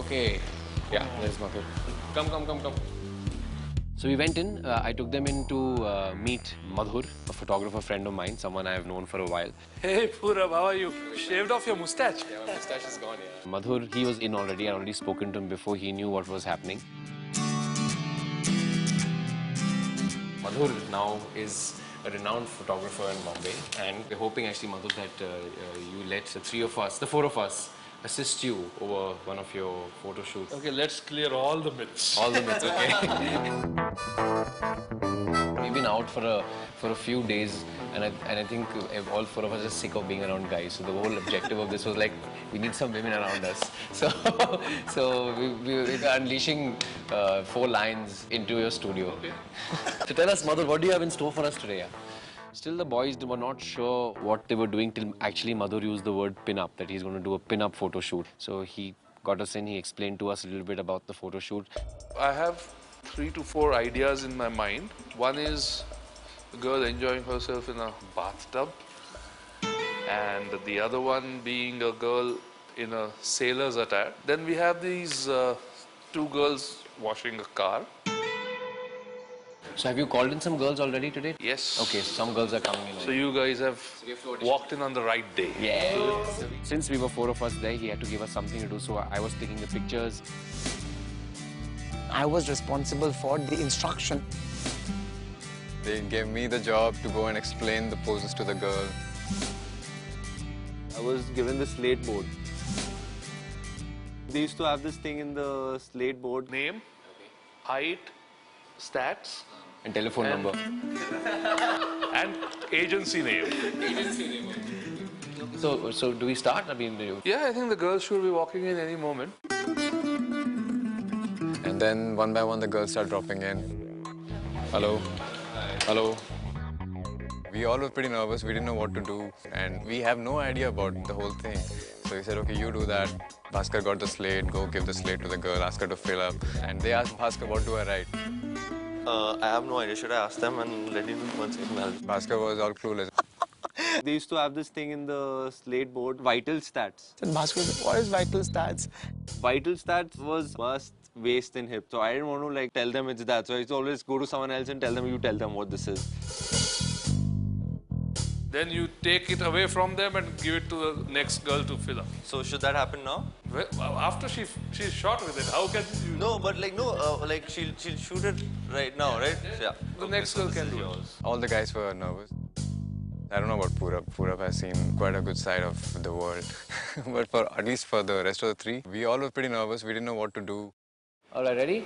Okay. Yeah, there's Madhur. Come. So we went in. I took them in to meet Madhur, a photographer friend of mine, someone I have known for a while. Hey, Purab, how are you? Shaved off your mustache? Yeah, my mustache is gone, yeah. Madhur, he was in already. I already spoken to him before he knew what was happening. Madhur now is a renowned photographer in Bombay, and we're hoping actually, Madhur, that you let the four of us, assist you over one of your photo shoots. Okay, let's clear all the myths. All the myths, okay? We've been out for a few days, and I think all four of us are sick of being around guys. So the whole objective of this was like, we need some women around us. So we're unleashing 4 lines into your studio. Okay. So tell us, Madhur, what do you have in store for us today? Yeah? Still, the boys were not sure what they were doing till actually Madhur used the word pin-up, that he's going to do a pin-up photo shoot. So he got us in, he explained to us a little bit about the photo shoot. I have 3 to 4 ideas in my mind. One is a girl enjoying herself in a bathtub, and the other one being a girl in a sailor's attire. Then we have these 2 girls washing a car. So have you called in some girls already today? Yes. Okay, so some girls are coming in. So you guys have walked in on the right day. Yeah. Since we were 4 of us there, he had to give us something to do, so I was taking the pictures. I was responsible for the instruction. They gave me the job to go and explain the poses to the girl. I was given the slate board. They used to have this thing in the slate board. Name, height, stats, And telephone number. and agency name. So do we start? I mean, Yeah, I think the girls should be walking in any moment. And then one by one the girls start dropping in. Hello. Hello. We all were pretty nervous. We didn't know what to do. And we have no idea about the whole thing. So we said, okay, you do that. Bhaskar got the slate. Go give the slate to the girl. Ask her to fill up. And they asked Bhaskar, what do I write? I have no idea. Should I ask them and let you know once again? Bhaskar was all clueless. They used to have this thing in the slate board, vital stats. And Bhaskar said, what is vital stats? Vital stats was bust, waist and hip. So I didn't want to like tell them it's that. So I used to always go to someone else and tell them, you tell them what this is. Then you take it away from them and give it to the next girl to fill up. So should that happen now? Well, after she's shot with it, how can you... No, but like like she'll shoot it right now, right? Yeah. The next girl can do it. All the guys were nervous. I don't know about Purab. Purab has seen quite a good side of the world. But at least for the rest of the 3, we all were pretty nervous. We didn't know what to do. all right, ready?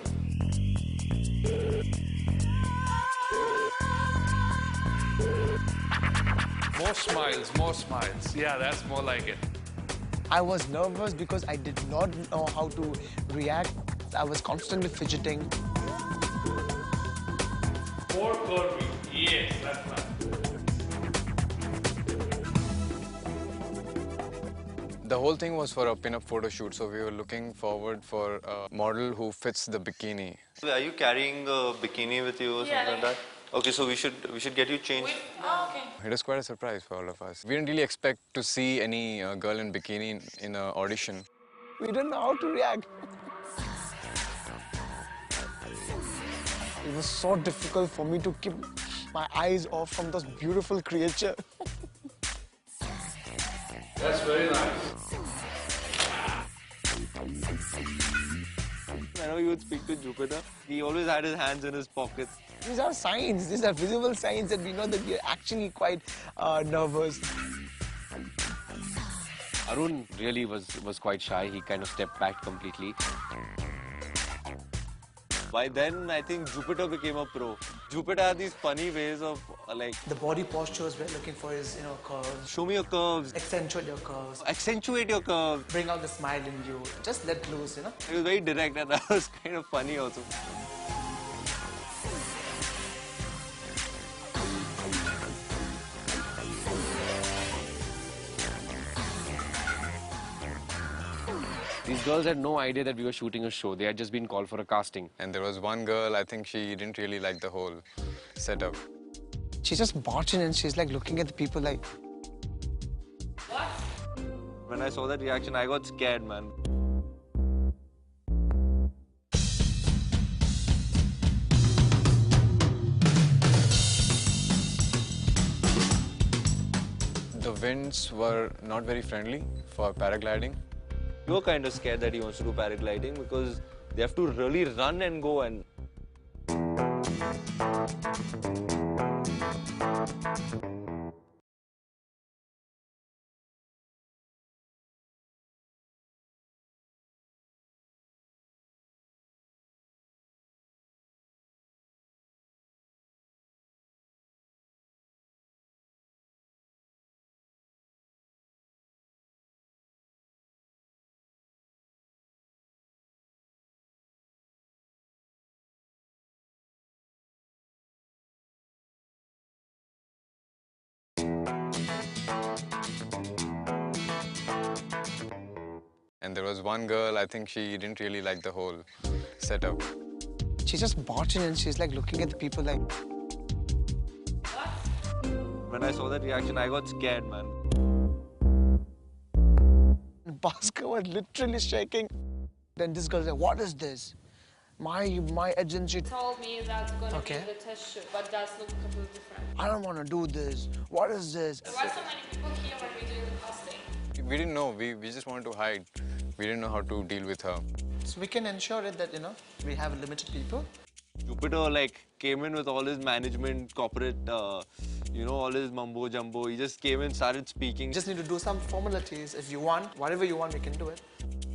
More smiles, more smiles. Yeah, that's more like it. I was nervous because I did not know how to react. I was constantly fidgeting. More curvy. Yes, that's right. The whole thing was for a pin-up photo shoot, so we were looking forward for a model who fits the bikini. Are you carrying a bikini with you or something like that? Okay, so we should get you changed. Oh, okay. It was quite a surprise for all of us. We didn't really expect to see any girl in bikini in an audition. We didn't know how to react. It was so difficult for me to keep my eyes off from this beautiful creature. That's very nice. Whenever you would speak to Jupiter, he always had his hands in his pockets. These are signs. These are visible signs that we know that we are actually quite nervous. Arun really was quite shy. He kind of stepped back completely. By then, I think Jupiter became a pro. Jupiter had these funny ways of like, The body postures we're looking for is, curves. show me your curves, Accentuate your curves. accentuate your curves. Bring out the smile in you. Just let loose, He was very direct and that was kind of funny also. These girls had no idea that we were shooting a show. They had just been called for a casting. And there was one girl, I think she didn't really like the whole setup. She's just marching and she's like looking at the people like... When I saw that reaction, I got scared, man. winds were not very friendly for paragliding. We were kind of scared that he wants to do paragliding because they have to really run and go and. And there was one girl, I think she didn't really like the whole setup. She just bought in and she's like looking at the people like, When I saw that reaction, I got scared, man. Bhaskar was literally shaking. Then this girl's like, what is this? My agency, Told me that's gonna Okay. be the test shoot, but that's look completely different. I don't want to do this. What is this? Why so many people here when we doing the casting? We didn't know, we just wanted to hide. We didn't know how to deal with her. So we can ensure it that, we have limited people. Jupiter like came in with all his management, corporate, all his mumbo jumbo. He just came in, started speaking. You just need to do some formalities. If you want, whatever you want, we can do it.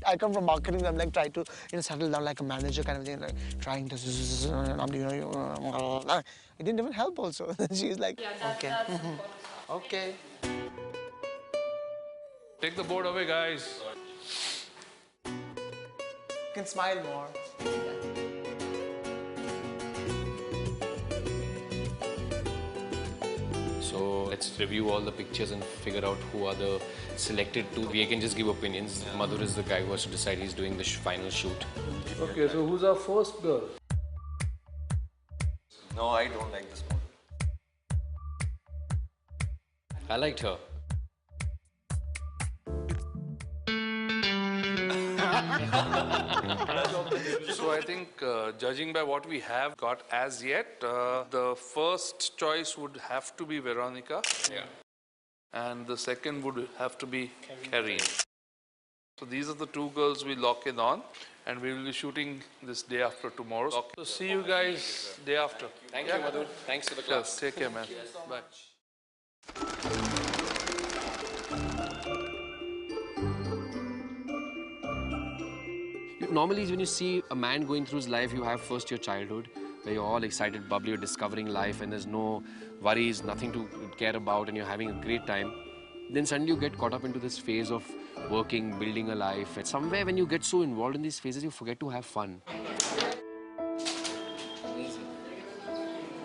I come from marketing. I'm like trying to, settle down like a manager kind of thing, like trying to, it didn't even help. Also, she's like, Yeah, that's important. okay. Take the board away, guys. You can smile more. So let's review all the pictures and figure out who are the selected two. We can just give opinions. Madhur is the guy who has to decide. He's doing the final shoot. Okay, so who's our first girl? No, I don't like this one. I liked her. So I think, judging by what we have got as yet, the first choice would have to be Veronica. Yeah. And the second would have to be Karine. So these are the two girls we lock in on, and we will be shooting this day after tomorrow. So see you guys day after. Thank you, Madhur. Thanks for the class. Yes, take care, man. Bye. Normally, when you see a man going through his life, you have first your childhood, where you're all excited, bubbly, you're discovering life, and there's no worries, nothing to care about, and you're having a great time. Then suddenly you get caught up into this phase of working, building a life. And somewhere when you get so involved in these phases, you forget to have fun.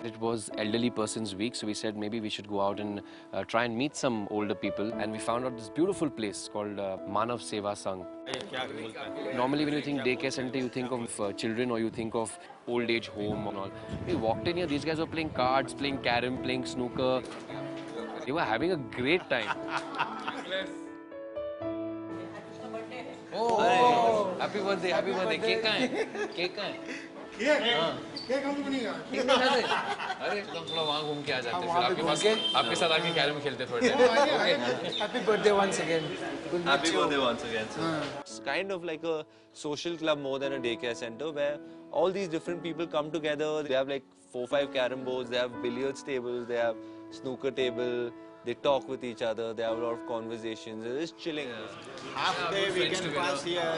It was Elderly Persons Week, so we said maybe we should go out and try and meet some older people. And we found out this beautiful place called Manav Seva Sangh. Normally when you think daycare center, you think of children or you think of old age home and all. We walked in here, these guys were playing cards, playing carom, playing snooker. They were having a great time. Oh, happy birthday, happy birthday. Cake कहाँ है? Cake कहाँ है? अरे तो थोड़ा वहाँ घूम के आ जाते हैं फिर आपके साथ आके कैरम खेलते थोड़े time. Happy birthday once again. Happy birthday once again, sir. It's kind of like a social club more than a daycare center where all these different people come together. They have like 4-5 carom boards, they have billiards tables, they have snooker table, they talk with each other, they have a lot of conversations, they're just chilling. Half day we can pass here,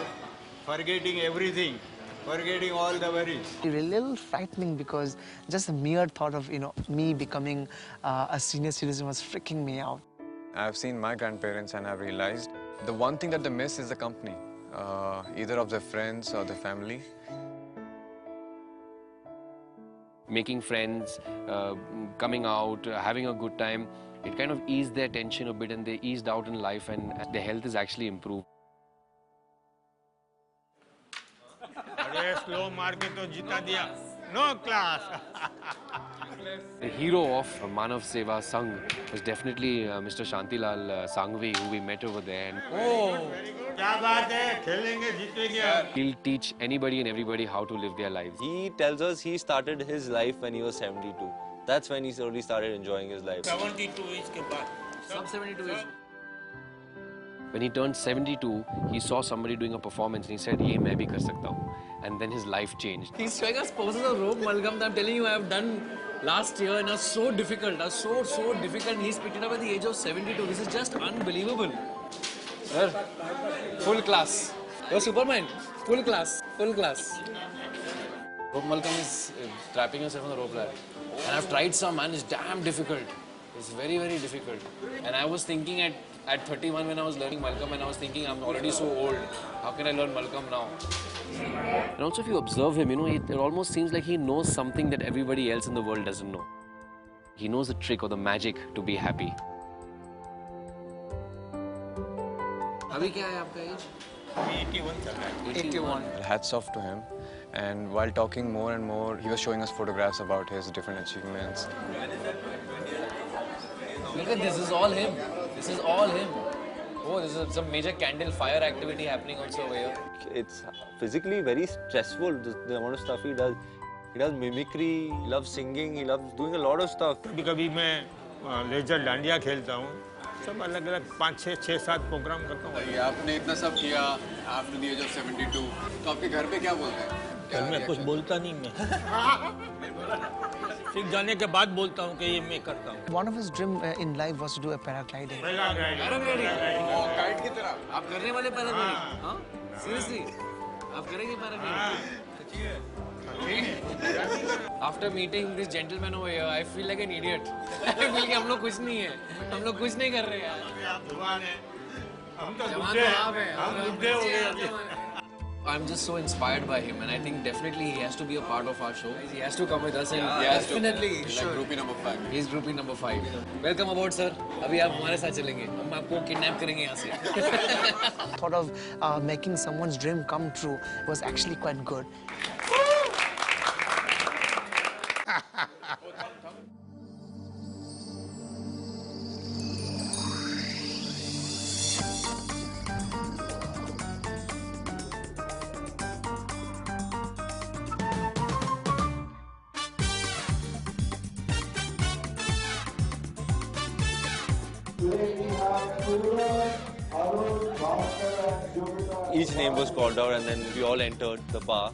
forgetting everything, forgetting all the worries. A little frightening because just the mere thought of, me becoming a senior citizen was freaking me out. I've seen my grandparents and I've realized the one thing that they miss is the company, either of their friends or their family. Making friends, coming out, having a good time, it kind of eased their tension a bit and they eased out in life and their health is actually improved. अरे slow market तो जिता दिया. No class. The hero of Manav Seva Sangh was definitely Mr. Shantilal Sangvi, who we met over there. And क्या बात है? खेलेंगे जीतेंगे. he'll teach anybody and everybody how to live their lives. He tells us he started his life when he was 72. That's when he slowly started enjoying his life. 72 इसके बाद. Sub 72 is. When he turned 72, he saw somebody doing a performance and he said, "Ye main bhi kar sakta hu." And then his life changed. He's showing us poses of rope Malcolm that I'm telling you I have done last year and are so difficult, so difficult. He's picked it up at the age of 72. This is just unbelievable. Sir, full class. You're Superman. Full class. Rope Malcolm is trapping yourself on the rope ladder. And I've tried some and it's damn difficult. It's very, very difficult. And I was thinking at 31 when I was learning Malcolm and I was thinking I'm already so old. How can I learn Malcolm now? And also if you observe him, you know, it almost seems like he knows something that everybody else in the world doesn't know. He knows the trick or the magic to be happy. Abhi kya hai aapka age? 81. Hats off to him. And while talking more and more, he was showing us photographs about his different achievements. Look at this is all him. This is all him. Oh, this is some major candle fire activity happening also over here. It's physically very stressful, the amount of stuff he does. He does mimicry, he loves singing, he loves doing a lot of stuff. कभी मैं laser dandiya खेलता हूँ सब अलग अलग 5, 6, 7 programme करता हूँ आपने इतना सब किया after the age of 72. तो आपके घर पे क्या बोलते हैं? घर में कुछ बोलता नहीं मैं सीख जाने के बाद बोलता हूँ कि ये मैं करता हूँ One of his dream in life was to do a paragliding. Kite की तरह? आप करने वाले paragliding? हाँ? Seriously? आप करेंगे paragliding? After meeting this gentleman over here, I feel like an idiot. I feel कि हम लोग कुछ नहीं है, हम लोग कुछ नहीं कर रहे हैं। I'm just so inspired by him, and I think definitely he has to be a part of our show. He has to come with us, and definitely Like groupie number 5. he's groupie number 5. Welcome aboard, sir. अभी आप हमारे साथ चलेंगे, हम आपको kidnap करेंगे यहाँ से. Thought of making someone's dream come true was actually quite good. Each name was called out and then we all entered the bar.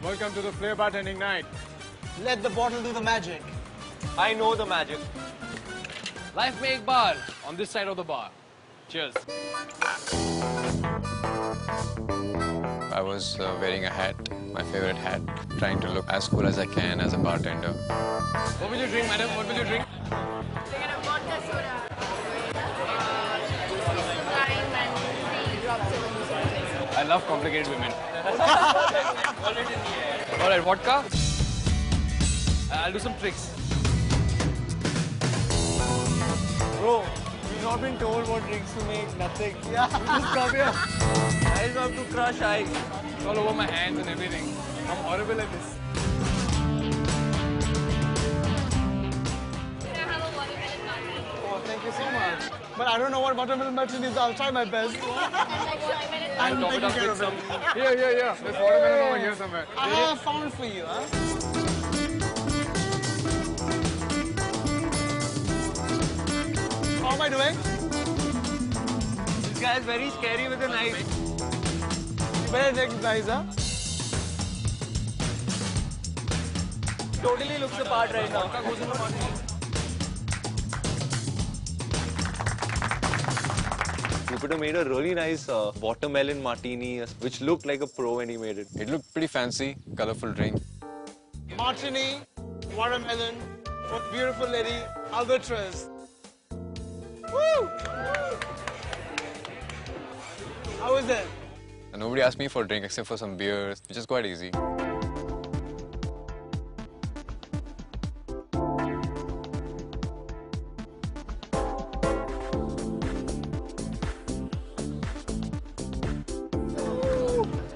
Welcome to the Flair Bartending Night. Let the bottle do the magic. I know the magic. Life में एक बार on this side of the bar. Cheers. I was wearing a hat, my favorite hat, trying to look as cool as I can as a bartender. What will you drink, madam? What will you drink? We're gonna vodka soda. Lime and 3 drops of lemon. I love complicated women. All right, vodka. I'll do some tricks. Bro, you've not been told what drinks to make, nothing. Yeah. You just come here. I just have to crush ice. It's all over my hands and everything. I'm horrible at this. Can I have a watermelon martini? Oh, thank you so much. But I don't know what watermelon martini is. I'll try my best. And like watermelon. I'm Top it taking up care with of some. it. Here. There's watermelon over here somewhere. I have found for you, huh? How am I doing? This guy is very scary with a knife. You better take it nice, huh? Totally looks the part right now. Jupiter made a really nice watermelon martini, which looked like a pro when he made it. It looked pretty fancy, colorful drink. Martini, watermelon, for beautiful lady, albatross. Woo! How was it? And nobody asked me for a drink except for some beers, which is quite easy.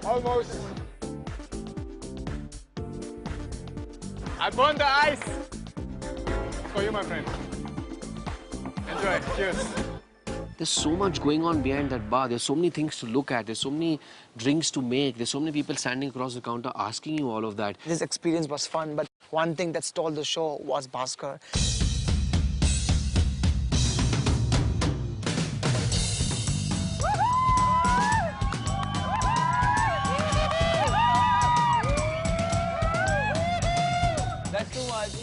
Almost. I burned the ice. For you, my friend. Enjoy. Cheers. There's so much going on behind that bar. There's so many things to look at. There's so many drinks to make. There's so many people standing across the counter asking you all of that. This experience was fun, but one thing that stole the show was Bhaskar. That's too much.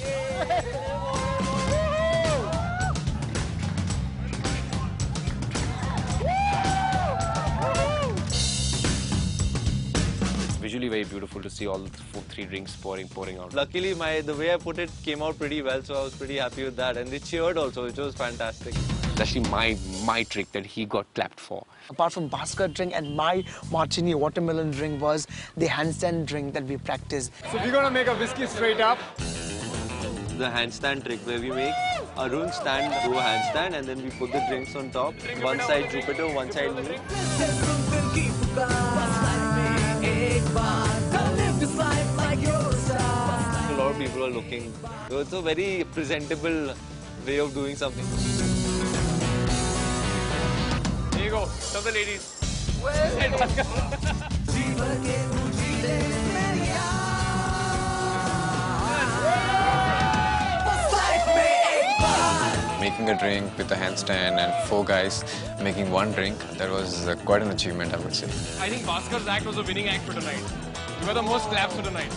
Visually very beautiful to see all the three drinks pouring out. Luckily, the way I put it came out pretty well, so I was pretty happy with that. And they cheered also, which was fantastic. It's actually my trick that he got clapped for. Apart from Bhaskar drink and my martini watermelon drink was the handstand drink that we practiced. So we're gonna make a whiskey straight up. The handstand trick where we make Arun stand, do a handstand, and then we put the drinks on top. One side Jupiter, one side me. A lot of people are looking. So it's a very presentable way of doing something. Here you go, tell the ladies. Making a drink with a handstand and 4 guys making one drink, that was quite an achievement, I would say. I think Bhaskar's act was a winning act for tonight. You got the most claps for tonight.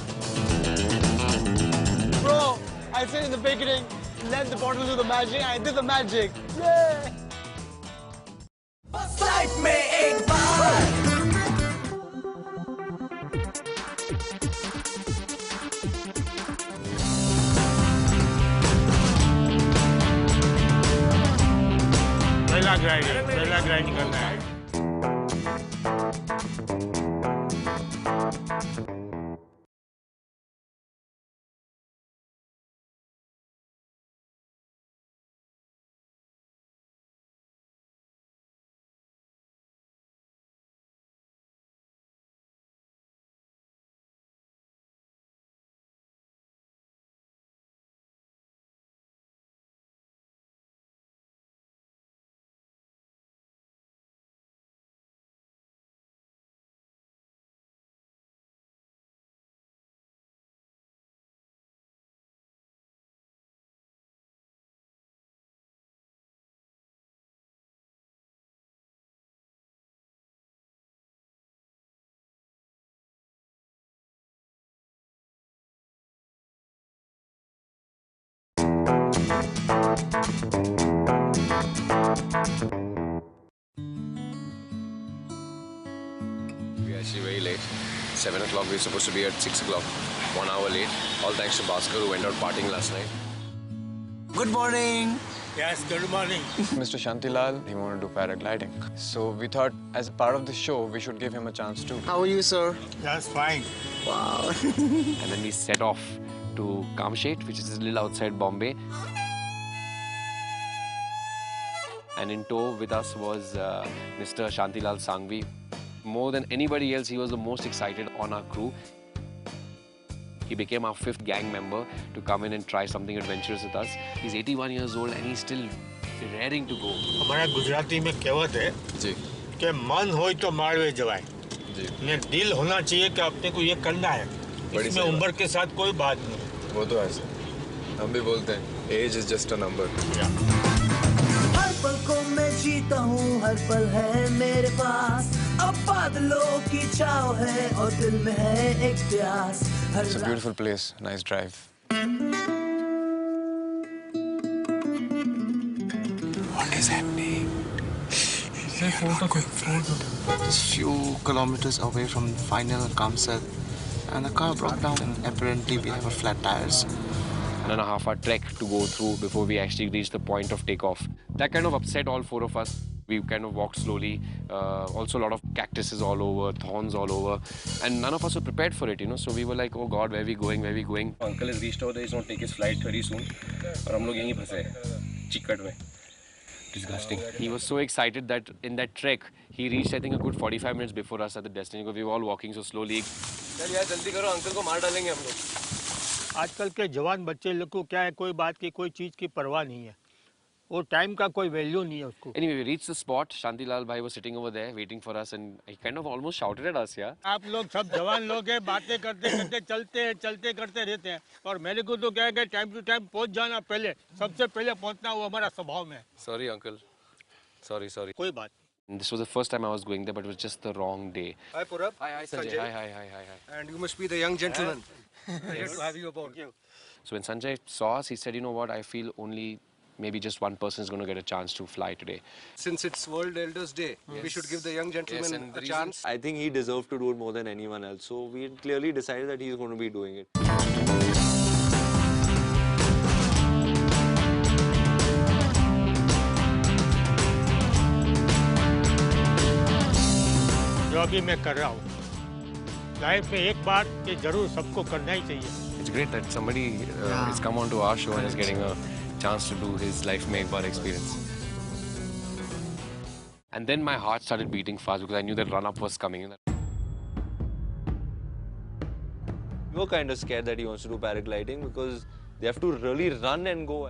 Bro, I said in the beginning, let the bottle do the magic. I did the magic. Yeah! पहला grind करना है. We're actually very late. 7 o'clock, we're supposed to be at 6 o'clock. 1 hour late. All thanks to Bhaskar who went out partying last night. Good morning. Yes, good morning. Mr. Shantilal, he wanted to do paragliding. So we thought as part of the show, we should give him a chance too. How are you, sir? That's fine. Wow. And then we set off to Kamshet, which is a little outside Bombay. And in tow with us was Mr. Shantilal Sangvi. More than anybody else, he was the most excited on our crew. He became our 5th gang member to come in and try something adventurous with us. He's 81 years old and he's still raring to go. हमारा गुजराती में कहावत है जी कि मन होए तो मारवे जवाए. जी ने दिल होना चाहिए कि अपने को ये करना है. बड़ी इसमें सही उम्र के साथ कोई बात नहीं. वो तो है सर. हम भी बोलते हैं age is just a number. हर पल को मैं जीता हूँ, हर पल है मेरे पास. अब बादलों की छाव है और दिल में है एक प्यास. It's a beautiful place, nice drive. What is happening? Just few kilometers away from the final Kamsat, and the car broke down. And apparently, we have a flat tires. 1.5 hour trek to go through before we actually reach the point of takeoff. That kind of upset all 4 of us. We kind of walked slowly. Also, a lot of cactuses all over, thorns all over, and none of us were prepared for it, you know. So we were like, "Oh God, where are we going? Where are we going?" Uncle has reached over there. He's going to take his flight very soon. और हम लोग यहीं फंसे हैं, चिक्कड़ में. Disgusting. He was so excited that in that trek, he reached I think a good 45 minutes before us at the destination. Because we were all walking so slowly. चल यार जल्दी करो, अंकल को मार डालेंगे हम लोग. आजकल के जवान बच्चे लोग को क्या है, कोई बात की, कोई चीज़ की परवाह नहीं है. वो टाइम का कोई वैल्यू नहीं है उसको. Anyway, we reached the spot. Shantilal bhai was sitting over there waiting for us and he kind of almost shouted at us, yeah. आप लोग सब जवान लोग हैं, बातें करते करते चलते करते रहते हैं और मेरे को तो क्या है कि टाइम टू टाइम पहुंच जाना पहले, सबसे पहले पहुंचना वो हमारा स्वभाव में है. Sorry, uncle. Sorry. कोई बात. This was the first time I was going there, but it was just the wrong day. Hi, Purab. Hi, Sanjay. Hi. And you must be the young gentleman. Glad to have you aboard. So when Sanjay saw us, he said, you know what, I feel only maybe just one person is going to get a chance to fly today. Since it's World Elders Day, we should give the young gentleman a chance. I think he deserved to do it more than anyone else. So we clearly decided that he's going to be doing it. जो अभी मैं कर रहा हूँ life में एक बार ये जरूर सबको करना ही चाहिए. It's great that somebody has come onto our show and is getting a chance to do his life make bar experience. And then my heart started beating fast because I knew that run-up was coming. We were kind of scared that he wants to do paragliding because they have to really run and go.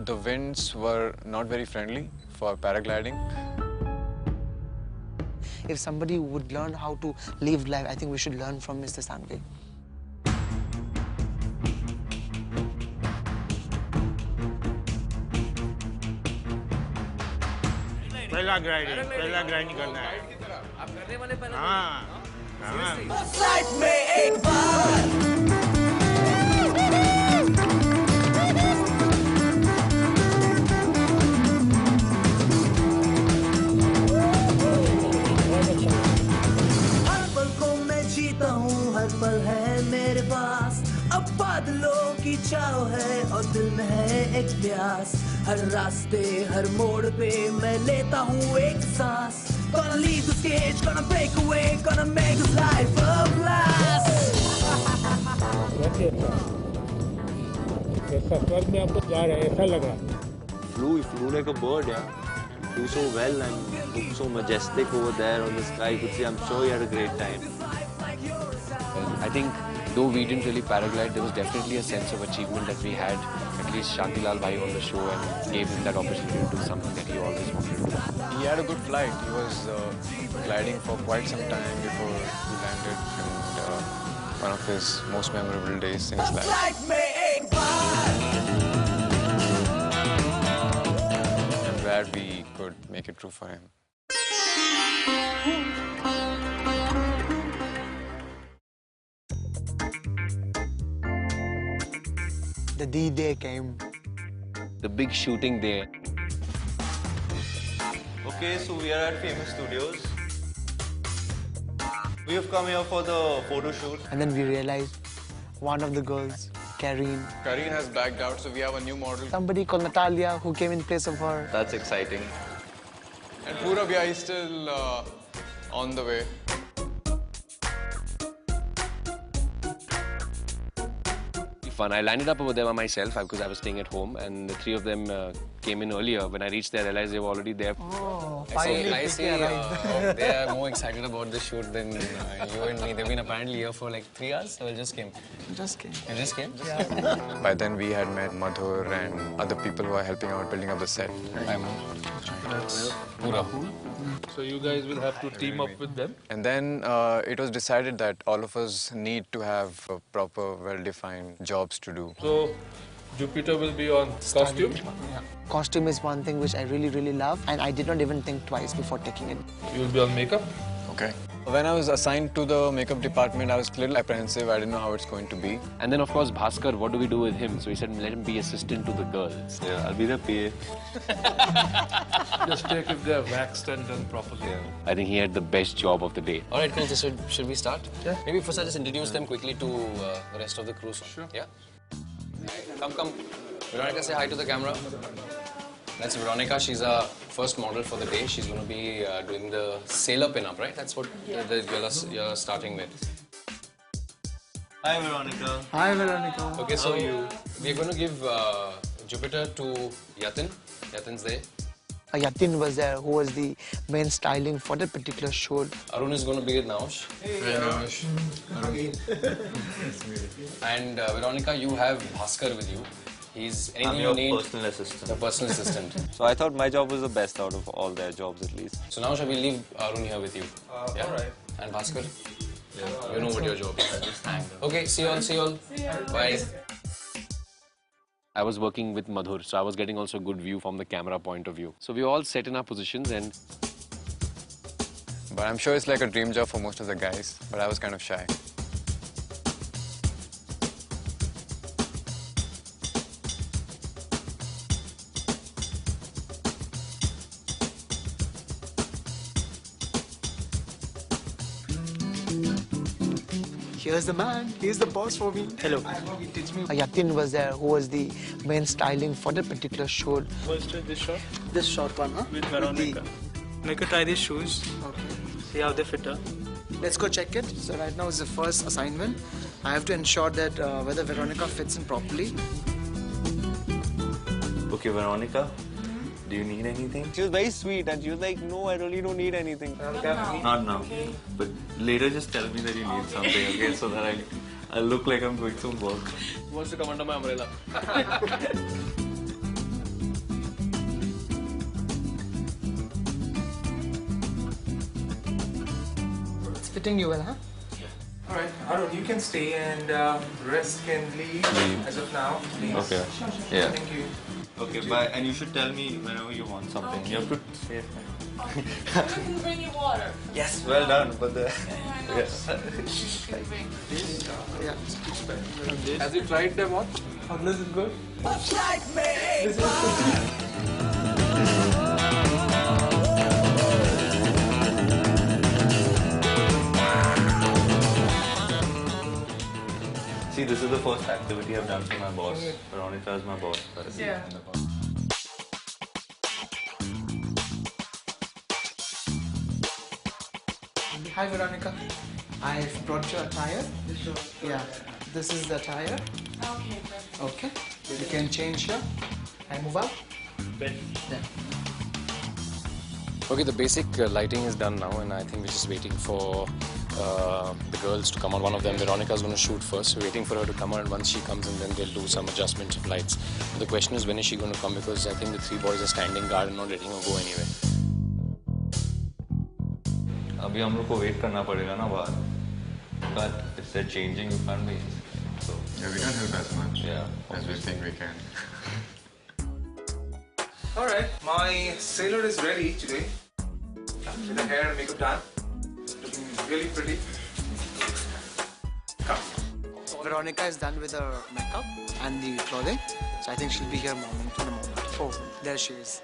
The winds were not very friendly for paragliding. If somebody would learn how to live life, I think we should learn from Mr. Sanjay. पहला grinding करना है. आप करने वाले पहला. हाँ. Flight में एक बार. हर पल है मेरे पास. अब बादलों की छाव है और दिल में है एक प्यास. हर रास्ते हर मोड़ पे मैं लेता हूँ एक सांस. Gonna leave the stage, gonna break away, gonna make this life a blast. ऐसा स्वर्ग में आपको जा रहे हैं ऐसा लग रहा. Flew like a bird, yeah. Flew so well and looked so majestic over there on the sky. You could see, I'm sure he had a great time. I think though we didn't really paraglide, there was definitely a sense of achievement that we had at least Shantilal bhai on the show and gave him that opportunity to do something that he always wanted to do. He had a good flight. He was gliding for quite some time before he landed, and one of his most memorable days in his life. I'm glad we could make it true for him. The D-Day came. The big shooting day. Okay, so we are at Famous Studios. We have come here for the photo shoot. And then we realized one of the girls, Kareen. Kareen has backed out, so we have a new model. Somebody called Natalia who came in place of her. That's exciting. And Purab, yeah, he's still on the way. Fun. I landed up over there by myself because I was staying at home, and the three of them came in earlier. When I reached there, I realized they were already there. Oh, I see they are more excited about this shoot than you and me. They've been apparently here for like 3 hours, so I just came. Just came. You just came? Yeah. By then we had met Madhur and other people who are helping out building up the set. I'm Pura. So you guys will have to team up with them. And then it was decided that all of us need to have proper, well-defined jobs to do. So Jupiter will be on costume. Yeah. Costume is one thing which I really, really love, and I did not even think twice before taking it. You will be on makeup. Okay. When I was assigned to the makeup department, I was a little apprehensive. I didn't know how it's going to be. And then, of course, Bhaskar, what do we do with him? So he said, let him be assistant to the girls. Yeah, I'll be the PA. Just check if they're waxed and done properly. I think he had the best job of the day. All right, cool. So should we start? Yeah. Maybe first I'll just introduce them quickly to the rest of the crew. Sure. Yeah? Come. Veronica, say hi to the camera. That's Veronica. She's our first model for the day. She's going to be doing the sailor pin-up, right? That's what the girl you're starting with. Hi, Veronica. Hi, Veronica. Okay, so we're going to give Jupiter to Yatin. Yatin's there. Yatin was there, who was the main styling for that particular show. Arun is going to be with Naush. Hey, Naush. And Veronica, you have Bhaskar with you. He's anything I'm you your need. personal assistant. Your personal assistant. So I thought my job was the best out of all their jobs at least. So now shall we leave Arun here with you? Yeah. Alright. And Bhaskar? Yeah. You know what your job is. Okay, see you all, see you all. Bye. I was working with Madhur, so I was getting also a good view from the camera point of view. So we all set in our positions and... But I'm sure it's like a dream job for most of the guys, but I was kind of shy. Here's the man, he's the boss for me. Hello. Teach me. Yatin was there, who was the main styling for that particular show. First, this shot. This short one, huh? With Veronica. Make her try these shoes. Okay. See how they fit her. Let's go check it. So right now is the first assignment. I have to ensure that whether Veronica fits in properly. Okay, Veronica, do you need anything? She was very sweet and she was like, no, I really don't need anything. Not now. Okay. But later just tell me that you need something, okay? So that I look like I'm doing some work. Who wants to come under my umbrella? It's fitting you well, huh? Alright, Arun, you can stay and rest can leave as of now. Please. Okay. Yeah. Thank you. Okay, bye. And you should tell me whenever you want something. You have to say it. I can bring you water. Yes, well done. But the Yeah. Has you tried them on? Oh, this is good. Much like me. See, this is the first activity I've done for my boss. Veronica is my boss. Yeah. Hi Veronica. I've brought you attire. Yeah. This is the attire. Okay, perfect. Okay. You can change here. I move up. Ben. Then. Okay, the basic lighting is done now and I think we're just waiting for the girls to come on. One of them, Veronica, is going to shoot first. We're waiting for her to come on and once she comes in then they'll do some adjustments of lights. But the question is when is she going to come because I think the three boys are standing guard and not letting her go anywhere. अभी हम लोग को wait करना पड़ेगा ना बाहर. But if they're changing, you can't wait. So Yeah, we don't help as much yeah, as we think we can. Alright, my sailor is ready today. With the hair and makeup done. Looking really pretty. Come. Veronica is done with her makeup and the clothing. So I think she'll be here in a moment. Oh, there she is.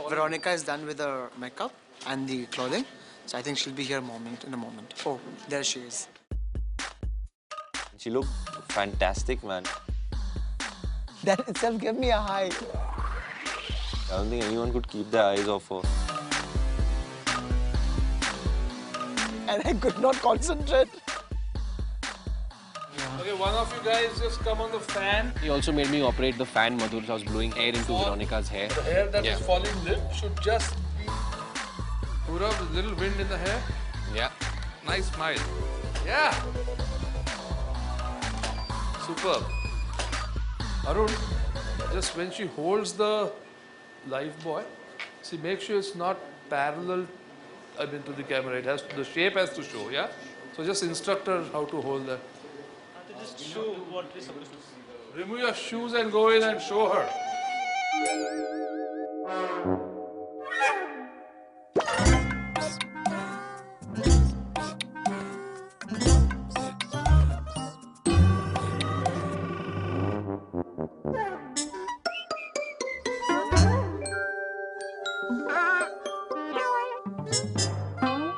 Veronica is done with her makeup and the clothing. So I think she'll be here in a moment. Oh, there she is. she looked fantastic, man. That itself gave me a high. I don't think anyone could keep their eyes off her. And I could not concentrate. Okay, one of you guys just come on the fan. He also made me operate the fan, Madhur, so I was blowing air into Veronica's hair. The hair that is falling limp should just be put up with little wind in the hair. Yeah. Nice smile. Yeah. Superb. Arun, just when she holds the life buoy, see, make sure it's not parallel, to the camera. The shape has to show, yeah? So just instruct her how to hold that. Just show what we're supposed to see. Remove your shoes and go in and show her.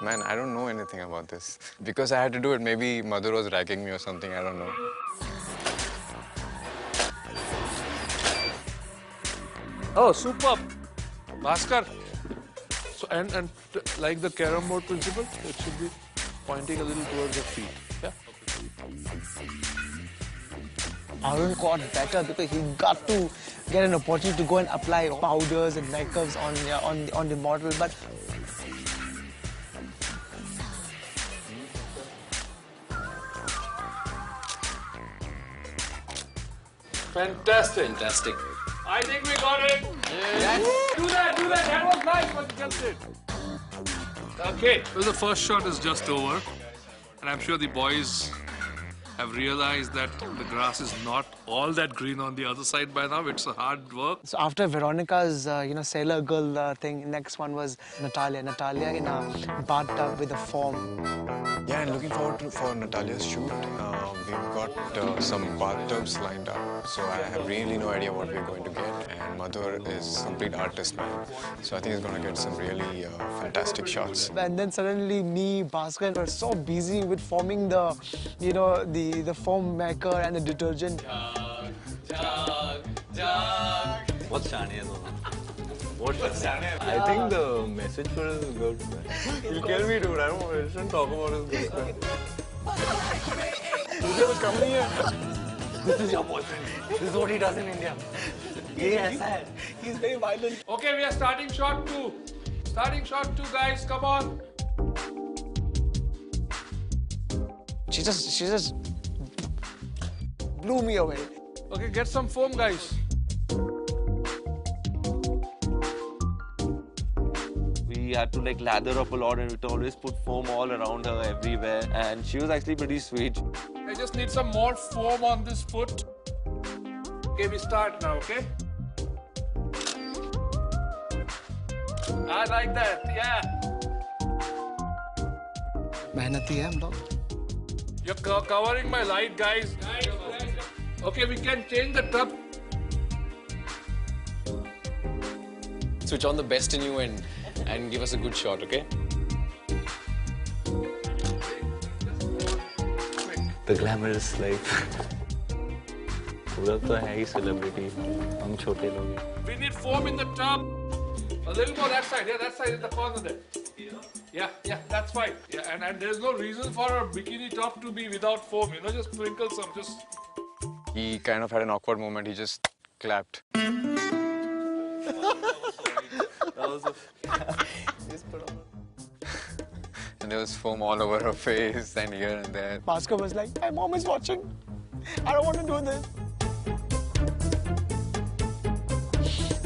Man, I don't know anything about this. Because I had to do it, maybe mother was ragging me or something, I don't know. Oh, superb. Bhaskar. So, and like the carom board principle, it should be pointing a little towards the feet. Yeah. Arun got better because he got to get an opportunity to go and apply powders and makeups on the model, but Fantastic. Fantastic. I think we got it. Yes. Do that. That was nice what you just did. Okay. Well, the first shot is just over. And I'm sure the boys have realized that the grass is not all that green on the other side by now. It's a hard work. so after Veronica's, sailor girl thing, next one was Natalia. Natalia in a bathtub with a foam. Yeah, and looking forward for Natalia's shoot. We've got some bathtubs lined up, so I have really no idea what we're going to get. And Madhur is a complete artist, man. So I think he's going to get some really fantastic shots. And then suddenly me, Bhaskar were so busy with forming the, the foam maker and the detergent. What's Shani? What's Shani? I think the message for us is good. You kill me, dude. I shouldn't talk about his girlfriend. This is your boyfriend. This is what he does in India. He's very violent. Okay, we are starting shot 2. Starting shot 2, guys. Come on. She just blew me away. Okay, get some foam, guys. We had to lather up a lot and we'd always put foam all around her everywhere. And she was actually pretty sweet. I just need some more foam on this foot. Okay, we start now, okay? I like that, yeah. मेहनती है हम लोग. You're covering my light, guys. Okay, we can change the tub. Switch on the best in you and give us a good shot, okay? The glamorous life. पूरा तो है ही celebrity. हम छोटे लोग हैं. We need foam in the tub. A little more that side. Yeah, that side in the corner there. Yeah, that's fine. Yeah, and there's no reason for a bikini top to be without foam. Just sprinkle some. He kind of had an awkward moment. He just clapped. And there was foam all over her face and here and there. Bhaskar was like, my mom is watching. I don't want to do this.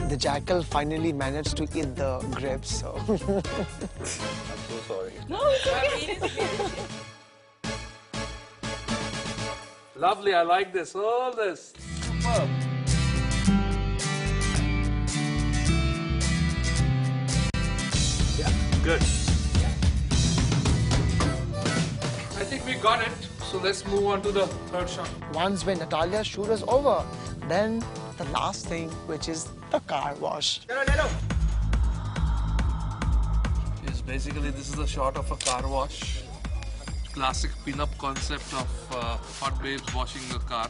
The jackal finally managed to eat the grapes, so... I'm so sorry. No, it's okay. Lovely, I like this. All this. Superb. Yeah, good. I think we got it. So let's move on to the third shot. Once when Natalia's shoot was over, then the last thing, which is the car wash. Basically, this is a shot of a car wash. Classic pin-up concept of hot babes washing the car.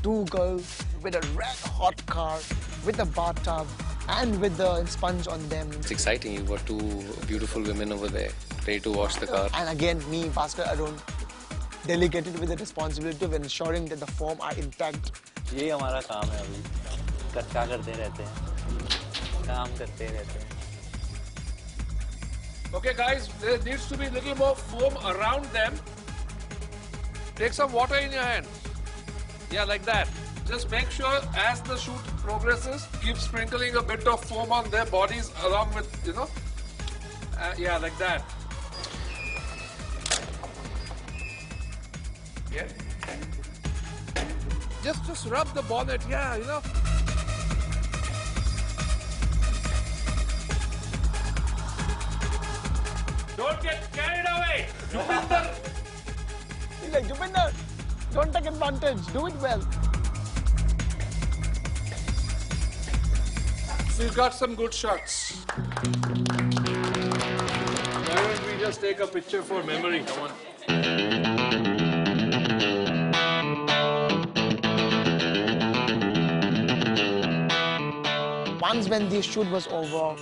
Two girls with a red-hot car, with a bathtub, and with the sponge on them. It's exciting. You've got two beautiful women over there ready to wash the car. And again, me, Bhaskar, Arun, delegated with the responsibility of ensuring that the foam are intact. ये हमारा काम है अभी. कच्चा करते रहते हैं. काम करते रहते हैं. Okay, guys, there needs to be a little more foam around them. Take some water in your hand. Yeah, like that. Just make sure as the shoot progresses, keep sprinkling a bit of foam on their bodies along with, yeah, like that. Yeah. Just rub the bonnet, yeah, Don't get carried away. He's like, Jupinder, don't take advantage. Do it well. We've got some good shots. Why don't we just take a picture for memory? Come on. Once when the shoot was over,